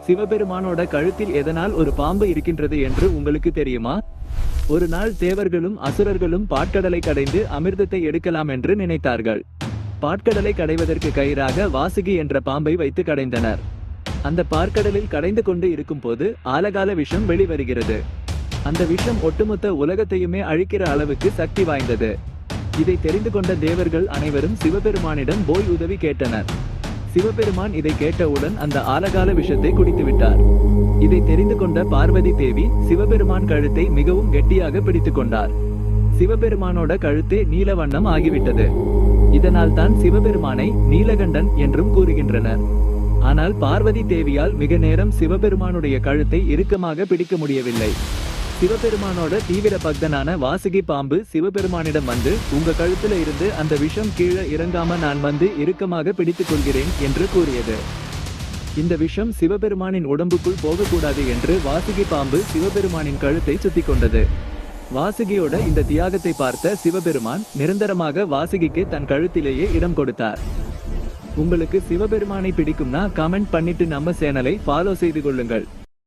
சிவபெருமானோட கழுத்தில் எதனால் ஒரு பாம்பு இருக்கின்றது என்று உங்களுக்கு தெரியுமா? ஒரு நாள் தேவர்களும் அசுரர்களும் பாற்கடலை கடைந்து அமிர்தத்தை எடுக்கலாம் என்று நினைத்தார்கள். பாற்கடலை கடைவதற்கு கயிறாக வாசுகி என்ற பாம்பை வைத்து கடைந்தனர். அந்த பாற்கடலில் கடைந்து கொண்டு இருக்கும் போது ஆலகால விஷம் வெளிவருகிறது. அந்த விஷம் ஒட்டுமொத்த உலகத்தையுமே அழிக்கிற அளவுக்கு சக்தி வாய்ந்தது. இதை தெரிந்து கொண்ட தேவர்கள் அனைவரும் சிவபெருமானிடம் போய் உதவி கேட்டனர். சிவபெருமான் இதை கேட்டவுடன் அந்த ஆலகால விஷத்தை குடித்து விட்டார். இதை தெரிந்து கொண்ட பார்வதி தேவி சிவபெருமான் கழுத்தை மிகவும் கெட்டியாக பிடித்துக் கொண்டார். சிவபெருமானோட கழுத்தே நீல வண்ணம் ஆகிவிட்டது. இதனால் தான் சிவபெருமானை நீலகண்டன் என்றும் கூறுகின்றனர். ஆனால் பார்வதி தேவியால் மிக நேரம் சிவபெருமானுடைய கழுத்தை இறுக்கமாக பிடிக்க முடியவில்லை. சிவபெருமானோட தீவிர பக்தனான வாசுகி பாம்பு சிவபெருமானிடம் வந்து, உங்க கழுத்துல இருந்து அந்த விஷம் கீழே இறங்காம நான் வந்து இறுக்கமாக பிடித்துக் கொள்கிறேன் என்று கூறியது. இந்த விஷம் சிவபெருமானின் உடம்புக்குள் போகக்கூடாது என்று வாசுகி பாம்பு சிவபெருமானின் கழுத்தை சுத்தி கொண்டது. வாசுகியோட இந்த தியாகத்தை பார்த்த சிவபெருமான் நிரந்தரமாக வாசுகிக்கு தன் கழுத்திலேயே இடம் கொடுத்தார். உங்களுக்கு சிவபெருமானை பிடிக்கும்னா கமெண்ட் பண்ணிட்டு நம்ம சேனலை ஃபாலோ செய்து கொள்ளுங்கள்.